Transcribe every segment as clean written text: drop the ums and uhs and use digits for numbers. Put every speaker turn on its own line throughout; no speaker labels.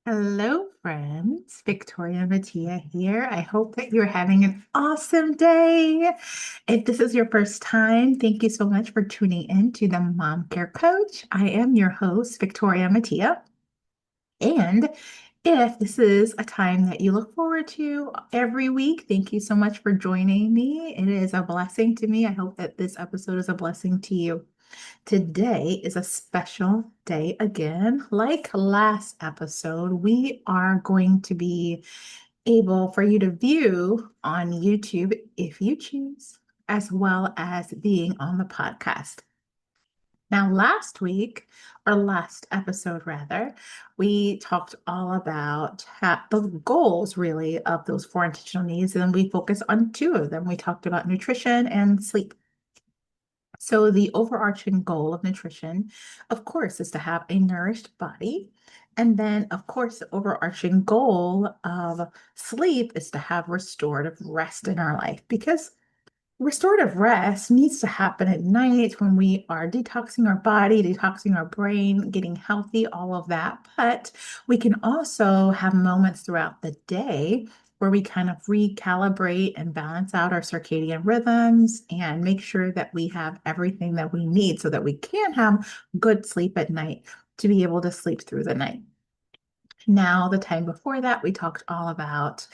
Hello, friends. Victoria Mattia here. I hope that you're having an awesome day. If this is your first time, thank you so much for tuning in to the Mom Care Coach. I am your host, Victoria Mattia. And if this is a time that you look forward to every week, thank you so much for joining me. It is a blessing to me. I hope that this episode is a blessing to you. Today is a special day again. Like last episode, we are going to be able for you to view on YouTube if you choose, as well as being on the podcast. Now, last week, or last episode rather, we talked all about the goals really of those four intentional needs, and we focused on two of them. We talked about nutrition and sleep. So, the overarching goal of nutrition, of course, is to have a nourished body. And then, of course, the overarching goal of sleep is to have restorative rest in our life because restorative rest needs to happen at night when we are detoxing our body, detoxing our brain, getting healthy, all of that. But we can also have moments throughout the day where we kind of recalibrate and balance out our circadian rhythms and make sure that we have everything that we need so that we can have good sleep at night to be able to sleep through the night. Now, the time before that, we talked all about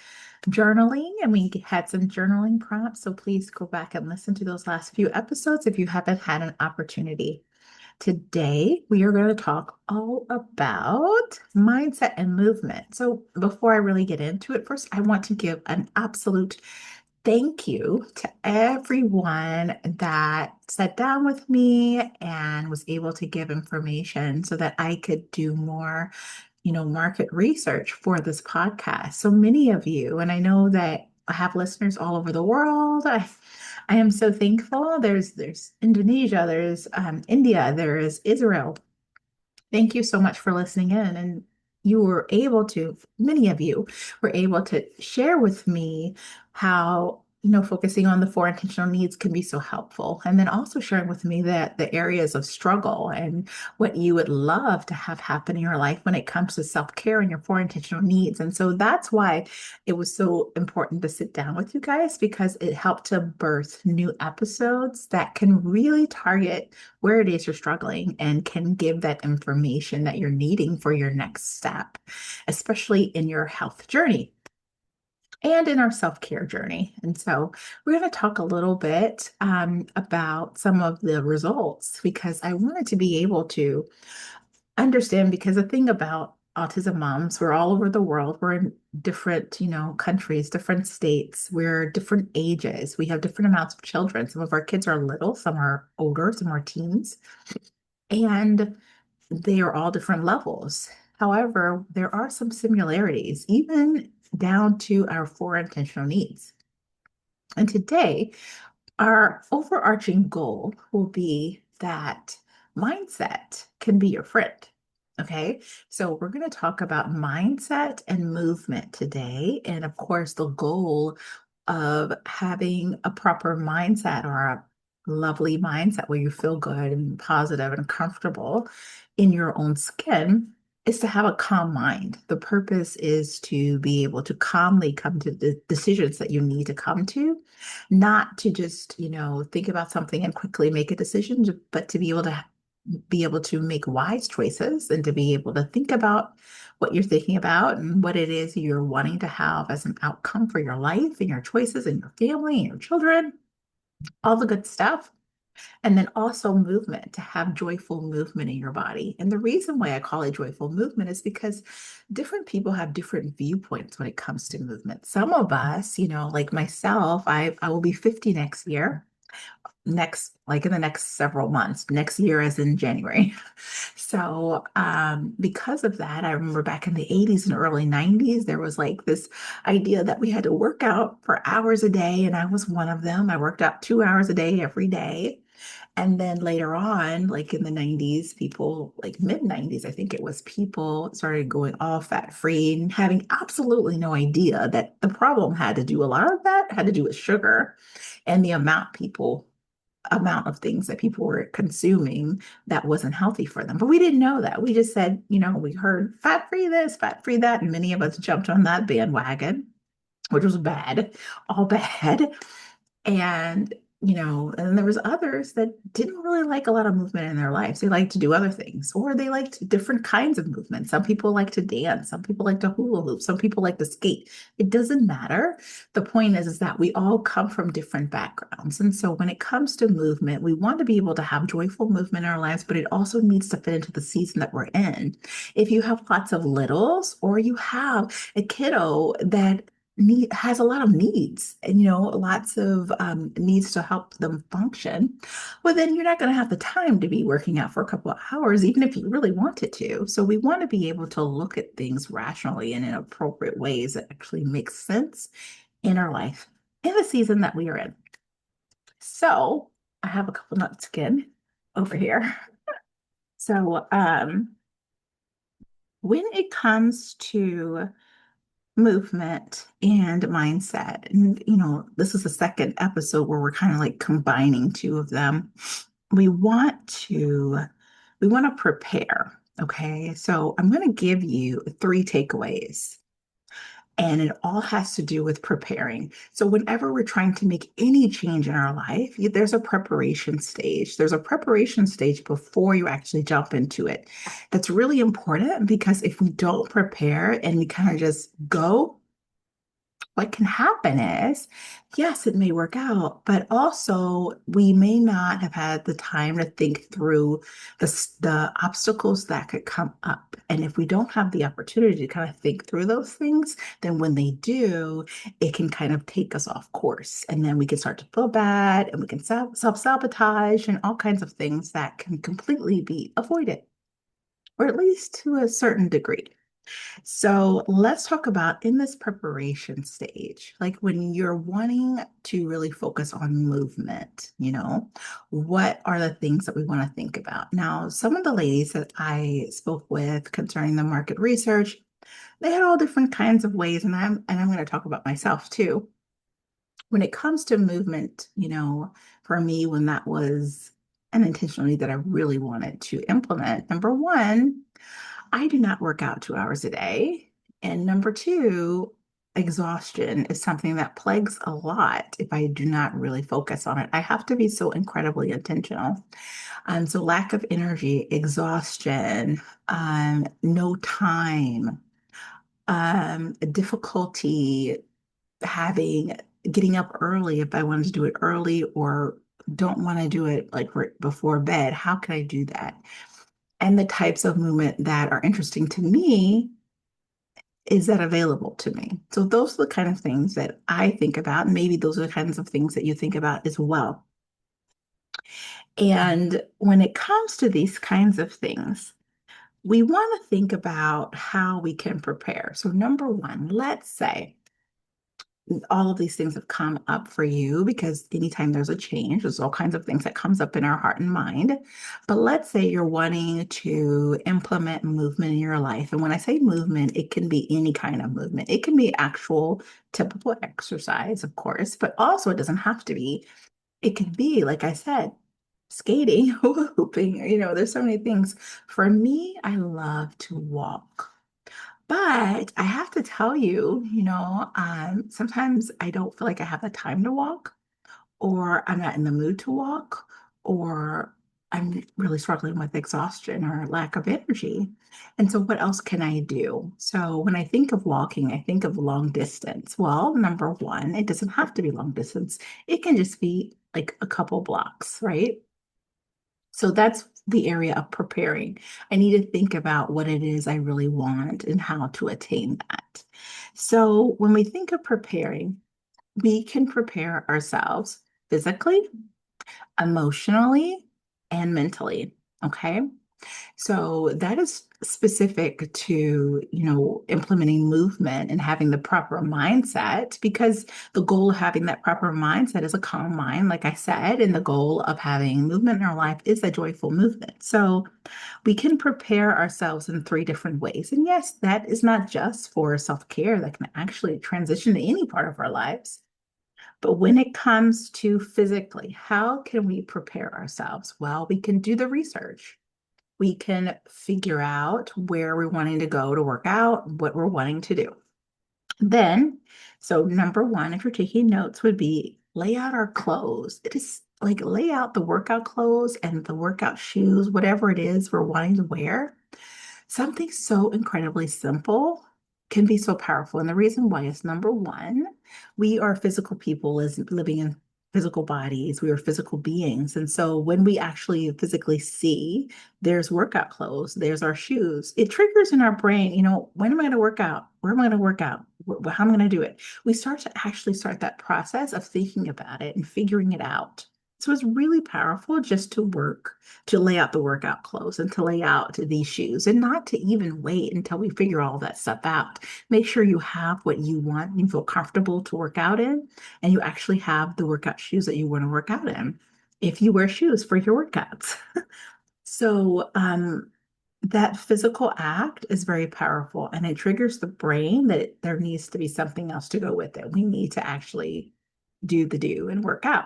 journaling and we had some journaling prompts. So please go back and listen to those last few episodes if you haven't had an opportunity. Today, we are going to talk all about mindset and movement. So before I really get into it, first, I want to give an absolute thank you to everyone that sat down with me and was able to give information so that I could do more market research for this podcast. So many of you, and I know that I have listeners all over the world. I am so thankful. There's Indonesia, there's India, there is Israel. Thank you so much for listening in. And you were able to, many of you were able to share with me how, focusing on the four intentional needs can be so helpful. And then also sharing with me that the areas of struggle and what you would love to have happen in your life when it comes to self-care and your four intentional needs. And so that's why it was so important to sit down with you guys because it helped to birth new episodes that can really target where it is you're struggling and can give that information that you're needing for your next step, especially in your health journey and in our self-care journey. And so we're going to talk a little bit about some of the results because I wanted to be able to understand because the thing about autism moms, we're all over the world. We're in different, countries, different states. We're different ages. We have different amounts of children. Some of our kids are little, some are older, some are teens, and they are all different levels. However, there are some similarities, even down to our four intentional needs. And today, our overarching goal will be that mindset can be your friend. Okay, so we're going to talk about mindset and movement today. And of course, the goal of having a proper mindset or a lovely mindset where you feel good and positive and comfortable in your own skin is to have a calm mind. The purpose is to be able to calmly come to the decisions that you need to come to, not to just, think about something and quickly make a decision, but to be able to make wise choices and to be able to think about what you're thinking about and what it is you're wanting to have as an outcome for your life and your choices and your family and your children, all the good stuff. And then also movement, to have joyful movement in your body. And the reason why I call it joyful movement is because different people have different viewpoints when it comes to movement. Some of us, like myself, I will be 50 next year, like in the next several months, next year as in January. So because of that, I remember back in the 80s and early 90s, there was like this idea that we had to work out for hours a day, and I was one of them. I worked out 2 hours a day every day. And then later on, like in the 90s, people, like mid 90s, I think it was, people started going all fat free and having absolutely no idea that the problem had to do, a lot of that had to do with sugar and the amount people amount of things that people were consuming that wasn't healthy for them. But we didn't know that. We just said, we heard fat free this, fat free that, and many of us jumped on that bandwagon, which was bad, all bad. And, and there was others that didn't really like a lot of movement in their lives. They liked to do other things, or they liked different kinds of movement. Some people like to dance, some people like to hula hoop, some people like to skate. It doesn't matter. The point is that we all come from different backgrounds. And so when it comes to movement, we want to be able to have joyful movement in our lives, but it also needs to fit into the season that we're in. If you have lots of littles, or you have a kiddo that has a lot of needs, and lots of needs to help them function, well, then you're not going to have the time to be working out for a couple of hours, even if you really wanted to. So we want to be able to look at things rationally and in appropriate ways that actually make sense in our life in the season that we are in. So I have a couple nuts again over here. So when it comes to movement and mindset. And, this is the second episode where we're kind of like combining two of them. We want to we want to prepare. Okay. So I'm going to give you three takeaways. And it all has to do with preparing. So, whenever we're trying to make any change in our life, there's a preparation stage. There's a preparation stage before you actually jump into it. That's really important because if we don't prepare and we kind of just go, what can happen is, yes, it may work out, but also we may not have had the time to think through the obstacles that could come up. And if we don't have the opportunity to kind of think through those things, then when they do, it can kind of take us off course. And then we can start to feel bad, and we can self-sabotage and all kinds of things that can completely be avoided, or at least to a certain degree. So let's talk about in this preparation stage, like when you're wanting to really focus on movement, what are the things that we want to think about? Now, some of the ladies that I spoke with concerning the market research, they had all different kinds of ways, and I'm going to talk about myself too. When it comes to movement, for me, when that was an intentional need that I really wanted to implement, number one, I do not work out 2 hours a day. And number two, exhaustion is something that plagues a lot if I do not really focus on it. I have to be so incredibly intentional. So lack of energy, exhaustion, no time, difficulty having getting up early if I wanted to do it early, or don't want to do it like right before bed. How can I do that? And the types of movement that are interesting to me, is that available to me? So those are the kind of things that I think about. And maybe those are the kinds of things that you think about as well. And when it comes to these kinds of things, we want to think about how we can prepare. So number one, let's say all of these things have come up for you, because anytime there's a change, there's all kinds of things that comes up in our heart and mind. But let's say you're wanting to implement movement in your life. And when I say movement, it can be any kind of movement. It can be actual typical exercise, of course, but also it doesn't have to be. It can be, like I said, skating, hula hooping, there's so many things. For me, I love to walk. But I have to tell you, sometimes I don't feel like I have the time to walk, or I'm not in the mood to walk, or I'm really struggling with exhaustion or lack of energy. And so, what else can I do? So, when I think of walking, I think of long distance. Well, number one, it doesn't have to be long distance, it can just be like a couple blocks, right? So that's the area of preparing. I need to think about what it is I really want and how to attain that. So when we think of preparing, we can prepare ourselves physically, emotionally, and mentally. Okay. So that is specific to, implementing movement and having the proper mindset, because the goal of having that proper mindset is a calm mind, like I said, and the goal of having movement in our life is a joyful movement. So we can prepare ourselves in three different ways. And yes, that is not just for self-care, that can actually transition to any part of our lives. But when it comes to physically, how can we prepare ourselves? Well, we can do the research. We can figure out where we're wanting to go to work out, what we're wanting to do. Then, so number one, if you're taking notes, would be lay out our clothes. It is like lay out the workout clothes and the workout shoes, whatever it is we're wanting to wear. Something so incredibly simple can be so powerful. And the reason why is number one, we are physical people is living in physical bodies. We are physical beings. And so when we actually physically see there's workout clothes, there's our shoes, it triggers in our brain, when am I going to work out? Where am I going to work out? How am I going to do it? We start to actually start that process of thinking about it and figuring it out. So it's really powerful just to lay out the workout clothes and to lay out these shoes and not to even wait until we figure all that stuff out. Make sure you have what you want, you feel comfortable to work out in, and you actually have the workout shoes that you want to work out in if you wear shoes for your workouts. So, that physical act is very powerful and it triggers the brain that there needs to be something else to go with it. We need to actually do and work out.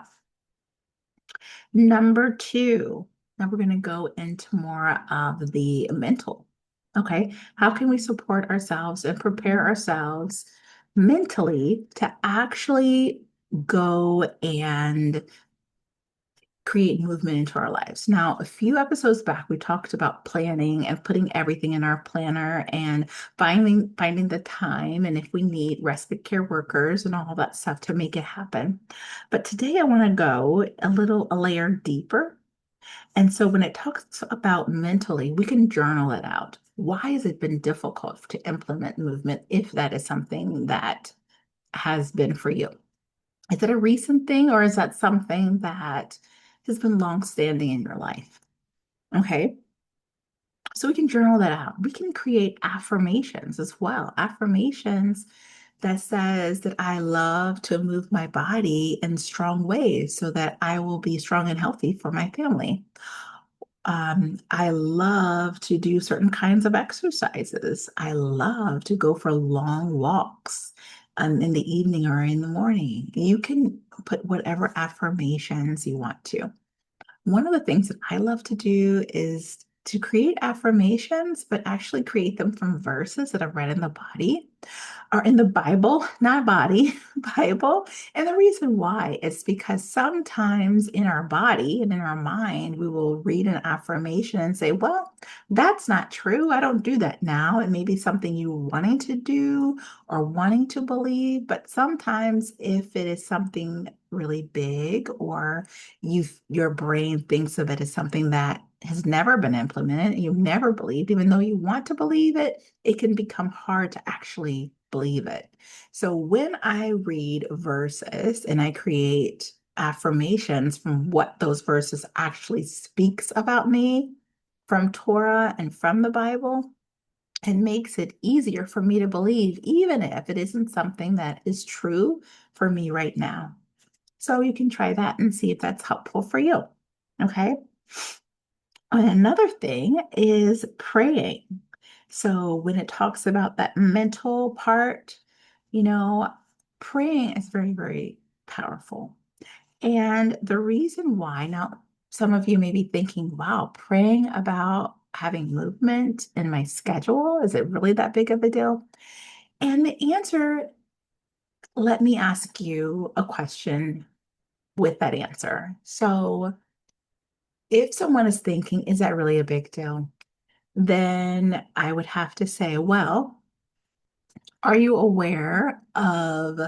Number two, now we're going to go into more of the mental. Okay, how can we support ourselves and prepare ourselves mentally to actually go and create movement into our lives? Now, a few episodes back, we talked about planning and putting everything in our planner and finding the time and if we need respite care workers and all that stuff to make it happen. But today I want to go a layer deeper. And so when it talks about mentally, we can journal it out. Why has it been difficult to implement movement if that is something that has been for you? Is it a recent thing or is that something that has been long-standing in your life? Okay. So we can journal that out. We can create affirmations as well. Affirmations that says that I love to move my body in strong ways so that I will be strong and healthy for my family. I love to do certain kinds of exercises. I love to go for long walks in the evening or in the morning. You can put whatever affirmations you want to. One of the things that I love to do is to create affirmations, but actually create them from verses that I've read in the body or in the Bible, not body, Bible. And the reason why is because sometimes in our body and in our mind, we will read an affirmation and say, well, that's not true. I don't do that now. It may be something you wanting to do or wanting to believe, but sometimes if it is something really big or your brain thinks of it as something that has never been implemented, you've never believed, even though you want to believe it, it can become hard to actually believe it. So when I read verses and I create affirmations from what those verses actually speaks about me from Torah and from the Bible, it makes it easier for me to believe, even if it isn't something that is true for me right now. So you can try that and see if that's helpful for you. Okay. And another thing is praying. So when it talks about that mental part, you know, praying is very, very powerful. And the reason why, now, some of you may be thinking, wow, praying about having movement in my schedule, is it really that big of a deal? And the answer, let me ask you a question with that answer. So if someone is thinking, is that really a big deal? Then I would have to say, well, are you aware of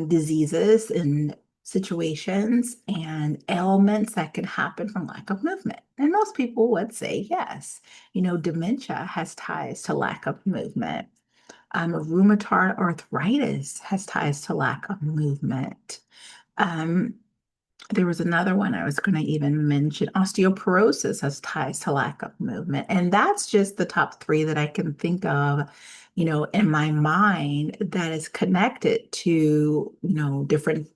diseases and situations and ailments that can happen from lack of movement? And most people would say yes. Dementia has ties to lack of movement. Rheumatoid arthritis has ties to lack of movement. Um, there was another one I was going to even mention. Osteoporosis has ties to lack of movement. And that's just the top three that I can think of, in my mind that is connected to, different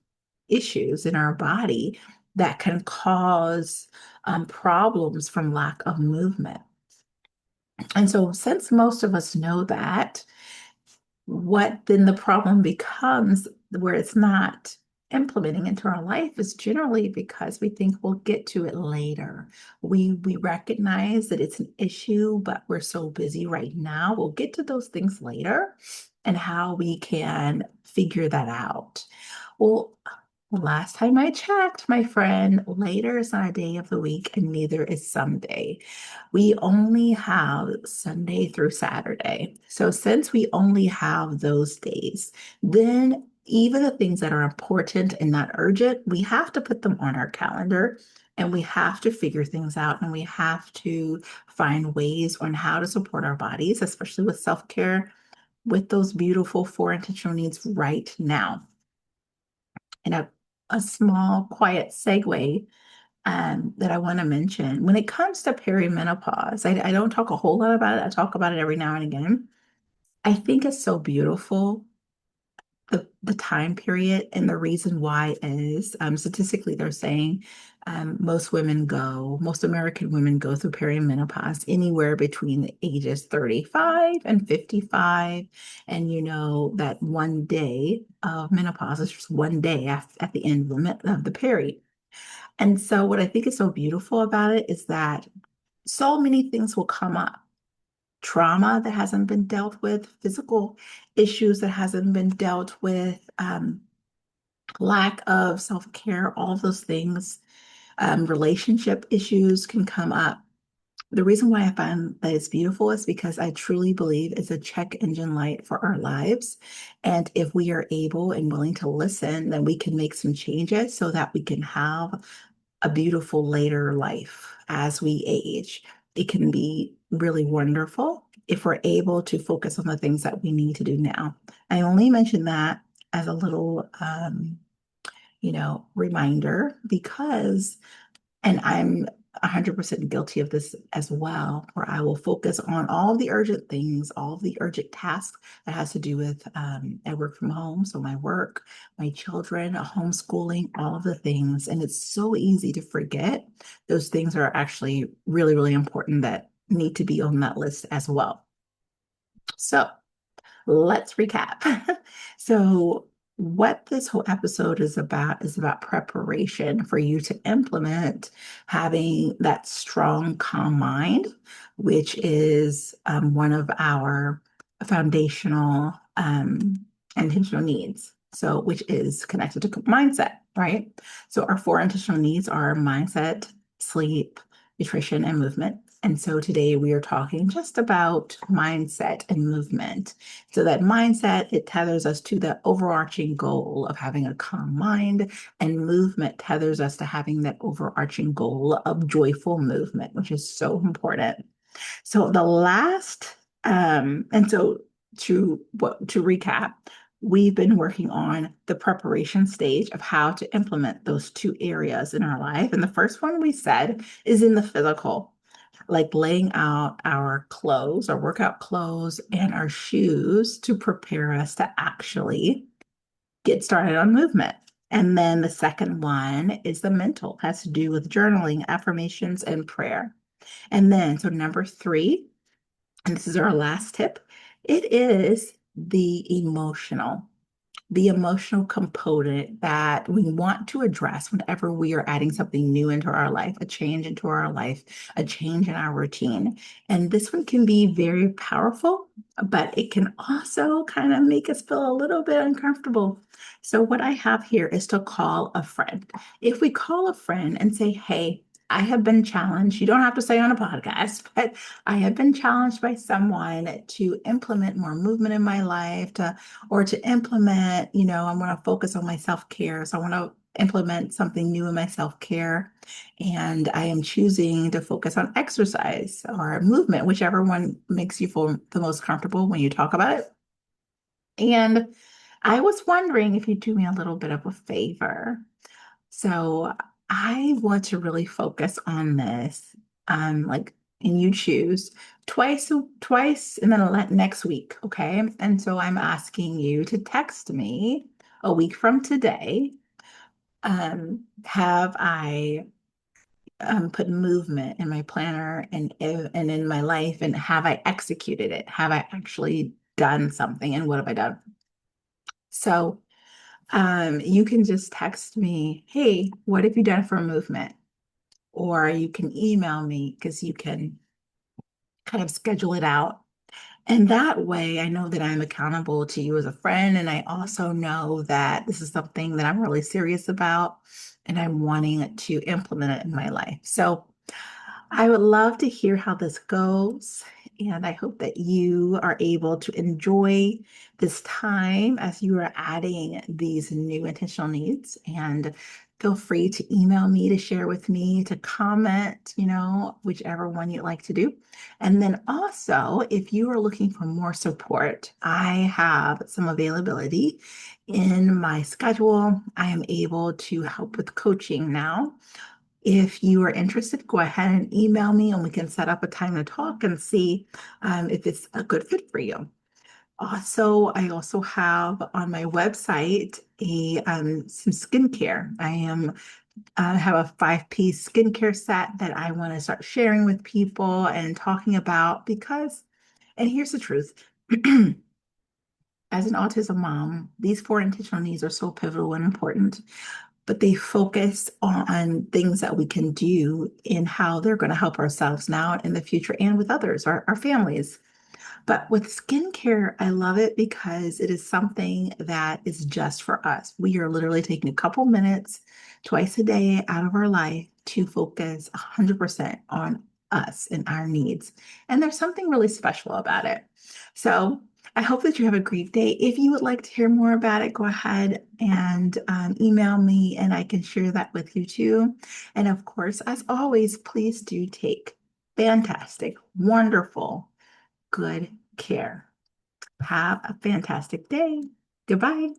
issues in our body that can cause problems from lack of movement. And so, since most of us know that, what then the problem becomes where it's not implementing into our life is generally because we think we'll get to it later. We recognize that it's an issue, but we're so busy right now. We'll get to those things later and how we can figure that out. Well, last time I checked, my friend, later is not a day of the week and neither is Sunday. We only have Sunday through Saturday. So since we only have those days, then even the things that are important and not urgent, we have to put them on our calendar and we have to figure things out and we have to find ways on how to support our bodies, especially with self-care, with those beautiful four intentional needs right now. And a small, quiet segue that I want to mention when it comes to perimenopause, I don't talk a whole lot about it. I talk about it every now and again. I think it's so beautiful the time period and the reason why is statistically they're saying most American women go through perimenopause anywhere between the ages 35 and 55. And you know that one day of menopause is just one day at the end of the period. And so what I think is so beautiful about it is that so many things will come up. Trauma that hasn't been dealt with, physical issues that hasn't been dealt with, lack of self-care, all of those things, relationship issues can come up. The reason why I find that it's beautiful is because I truly believe it's a check engine light for our lives. And if we are able and willing to listen, then we can make some changes so that we can have a beautiful later life as we age. It can be really wonderful if we're able to focus on the things that we need to do now. I only mention that as a little, reminder because and I'm 100% guilty of this as well, where I will focus on all of the urgent things, all of the urgent tasks that has to do with I work from home, so my work, my children, homeschooling, all of the things. And it's so easy to forget those things are actually really, really important that need to be on that list as well. So let's recap. So, what this whole episode is about preparation for you to implement having that strong, calm mind, which is one of our foundational intentional needs. So, which is connected to mindset, right? So, our four intentional needs are mindset, sleep, nutrition, and movement. And so today we are talking just about mindset and movement. So that mindset, it tethers us to the overarching goal of having a calm mind, and movement tethers us to having that overarching goal of joyful movement, which is so important. So the last, and so to recap, we've been working on the preparation stage of how to implement those two areas in our life. And the first one we said is in the physical, like laying out our clothes, our workout clothes, and our shoes to prepare us to actually get started on movement. And then the second one is the mental, has to do with journaling, affirmations, and prayer. And then, so number three, and this is our last tip, it is the emotional component that we want to address whenever we are adding something new into our life, a change into our life, a change in our routine. And this one can be very powerful, but it can also kind of make us feel a little bit uncomfortable. So, what I have here is to call a friend. If we call a friend and say, hey, I have been challenged. You don't have to say on a podcast, but I have been challenged by someone to implement more movement in my life, or to implement, I want to focus on my self-care. So I want to implement something new in my self-care. And I am choosing to focus on exercise or movement, whichever one makes you feel the most comfortable when you talk about it. And I was wondering if you'd do me a little bit of a favor. So I want to really focus on this. Like, and you choose twice, and then next week, okay? And so I'm asking you to text me a week from today. Have I put movement in my planner and in my life, and have I executed it? Have I actually done something, and what have I done? So You can just text me, hey, what have you done for a movement? Or you can email me because you can kind of schedule it out. And that way, I know that I'm accountable to you as a friend. And I also know that this is something that I'm really serious about and I'm wanting to implement it in my life. So I would love to hear how this goes. And I hope that you are able to enjoy this time as you are adding these new intentional needs. And feel free to email me to share with me, to comment, whichever one you'd like to do. And then also, if you are looking for more support, I have some availability in my schedule. I am able to help with coaching now. If you are interested, go ahead and email me and we can set up a time to talk and see if it's a good fit for you. Also, I also have on my website some skincare. I have a five-piece skincare set that I want to start sharing with people and talking about because, and here's the truth. As an autism mom, these four intentional needs are so pivotal and important, but they focus on things that we can do in how they're going to help ourselves now and in the future and with others, our families. But with skincare, I love it because it is something that is just for us. We are literally taking a couple minutes twice a day out of our life to focus 100% on us and our needs. And there's something really special about it. So I hope that you have a great day. If you would like to hear more about it, go ahead and email me and I can share that with you too. And of course, as always, please do take fantastic, wonderful, good care. Have a fantastic day. Goodbye.